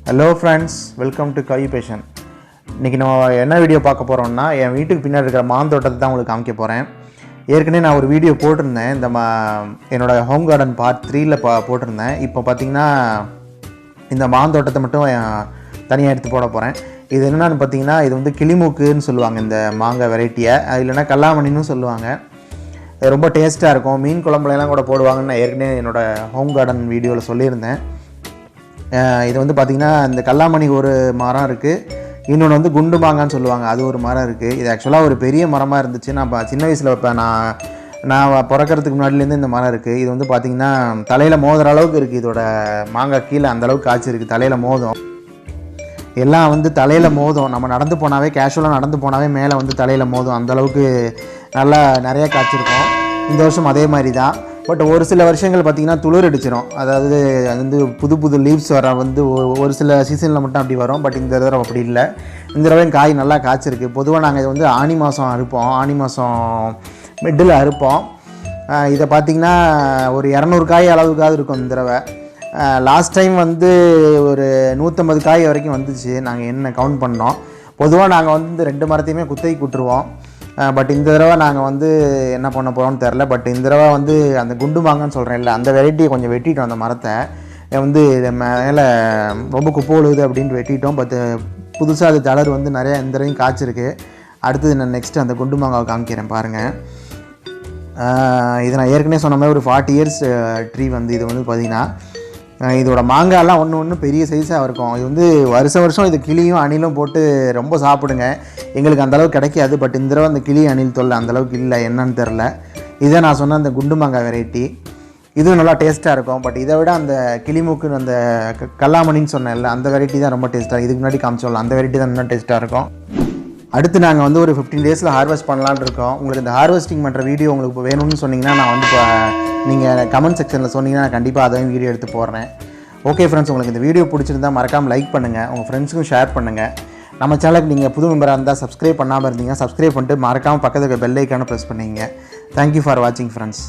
Hello friends, welcome to Kavi Patient. இன்னைக்கு நான் என்ன வீடியோ பார்க்க போறோம்னா என் வீட்டுக்கு பின்னாடி இருக்கிற மாந்தோட்டத்தை தான் உங்களுக்கு காமிக்க போறேன். ஏற்கனவே நான் ஒரு வீடியோ போட்டுருந்தேன். இந்த என்னோட ஹோம் கார்டன் பார்ட் 3ல போட்டுருந்தேன். இப்போ பாத்தீங்கன்னா இந்த மாந்தோட்டத்தை மட்டும் தனியா எடுத்து போட போறேன். இது என்னன்னு பாத்தீங்கன்னா இது வந்து கிளிமூக்குன்னு சொல்லுவாங்க இந்த மாங்காய் வெரைட்டியை. இல்லனா கல்லாமணின்னு சொல்லுவாங்க. ரொம்ப டேஸ்டா இருக்கும். மீன் குழம்புல எல்லாம் கூட போடுவாங்கன்னு நான் ஏற்கனவே என்னோட ஹோம் கார்டன் வீடியோல சொல்லியிருந்தேன். இது வந்து பாத்தீங்கன்னா இந்த கல்லாமணி ஒரு மரம் இருக்கு. இன்னொன்று வந்து குண்டு மாங்கான்னு சொல்லுவாங்க, அது ஒரு மரம் இருக்குது. இது ஆக்சுவலாக ஒரு பெரிய மரமாக இருந்துச்சு. நான் சின்ன வயசில் வைப்பேன். நான் பிறக்கிறதுக்கு முன்னாடிலேருந்து இந்த மரம் இருக்குது. இது வந்து பார்த்திங்கன்னா தலையில் மோதுற அளவுக்கு இருக்குது. இதோட மாங்காய் கீழே அந்தளவுக்கு காய்ச்சி இருக்குது. தலையில் மோதும், எல்லாம் வந்து தலையில் மோதும். நம்ம நடந்து போனாவே கேஷுவலாக நடந்து போனாவே மேலே வந்து தலையில் மோதும். அந்தளவுக்கு நல்லா நிறைய காய்ச்சிருக்கும். இந்த வருஷம் அதே மாதிரி தான். பட் ஒரு சில வருஷங்கள் பார்த்திங்கன்னா துளிர் அடிச்சிடும். அதாவது அது வந்து புது லீவ்ஸ் வர வந்து ஒரு சில சீசனில் மட்டும் அப்படி வரும். பட் இந்த தடவை அப்படி இல்லை. இந்த தடவை காய் நல்லா காய்ச்சிருக்கு. பொதுவாக நாங்கள் இது வந்து ஆனி மாதம் அறுப்போம். ஆனி மாதம் மிட்டில் அறுப்போம். இதை பார்த்திங்கன்னா ஒரு 200 காய் அளவுக்காவது இருக்கும் இந்த தடவை. லாஸ்ட் டைம் வந்து ஒரு 150 காய் வரைக்கும் வந்துச்சு. நாங்கள் என்ன கவுண்ட் பண்ணோம். பொதுவாக நாங்கள் வந்து 2 மரத்தையுமே குத்தகைக்கு விட்டுருவோம். பட் இந்த தடவை நாங்கள் வந்து என்ன பண்ண போகிறோம்னு தெரில. பட் இந்த தடவை வந்து அந்த குண்டு மாங்கன்னு சொல்கிறேன் இல்லை, அந்த வெரைட்டியை கொஞ்சம் வெட்டிட்டோம். அந்த மரத்தை வந்து மேலே ரொம்ப குப்பை விழுகுது அப்படின்ட்டு வெட்டிட்டோம். பட் புதுசாக அது தளர் வந்து நிறையா இந்த தடவையும் காய்ச்சிருக்கு. அடுத்தது நான் நெக்ஸ்ட்டு அந்த குண்டு மாங்காவை காமிக்கிறேன் பாருங்கள். இது நான் ஏற்கனவே சொன்ன மாதிரி ஒரு 40 இயர்ஸ் ட்ரீ வந்து இது வந்து பார்த்திங்கன்னா இதோட மாங்காயெல்லாம் ஒன்று பெரிய சைஸாக இருக்கும். இது வந்து வருஷம் இது கிளியும் அணிலும் போட்டு ரொம்ப சாப்பிடுங்க. எங்களுக்கு அந்தளவுக்கு கிடைக்காது. பட் இந்த தடவை அந்த கிளி அணில் தொல்லை அந்தளவுக்கு இல்லை, என்னன்னு தெரில. இதை நான் சொன்ன அந்த குண்டு மாங்காய் வெரைட்டி இதுவும் நல்லா டேஸ்ட்டாக இருக்கும். பட் இதை விட அந்த கிளிமூக்குன்னு அந்த கல்லாமணின்னு சொன்னேன்ல, அந்த வெரைட்டி தான் ரொம்ப டேஸ்ட்டாக. இதுக்கு முன்னாடி காமிச்சோம்ல, அந்த வெரைட்டி தான் இன்னும் டேஸ்ட்டாக இருக்கும். அடுத்து நாங்கள் வந்து ஒரு 15 டேஸில் ஹார்வெஸ்ட் பண்ணலான்னு இருக்கோம். உங்களுக்கு இந்த ஹார்வெஸ்டிங் பண்ணுற வீடியோ உங்களுக்கு இப்போ வேணும்னு சொன்னீங்கன்னா நான் வந்து இப்போ நீங்கள் கமெண்ட் செக்ஷனில் சொன்னீங்கன்னா நான் கண்டிப்பாக அதையும் வீடியோ எடுத்து போடுறேன். ஓகே ஃப்ரெண்ட்ஸ், உங்களுக்கு இந்த வீடியோ பிடிச்சிருந்தால் மறக்காமல் லைக் பண்ணுங்கள், உங்கள் ஃப்ரெண்ட்ஸுக்கும் ஷேர் பண்ணுங்கள். நம்ம சேனலுக்கு நீங்கள் புது மெம்பராக இருந்தால் சப்ஸ்கிரைப் பண்ணாமல் இருந்தீங்கன்னா சப்ஸ்கிரைப் பண்ணிட்டு மறக்காமல் பக்கத்துக்கு பெல் ஐக்கானை ப்ரெஸ் பண்ணிங்க. தேங்க்யூ ஃபார் வாட்சிங் ஃப்ரெண்ட்ஸ்.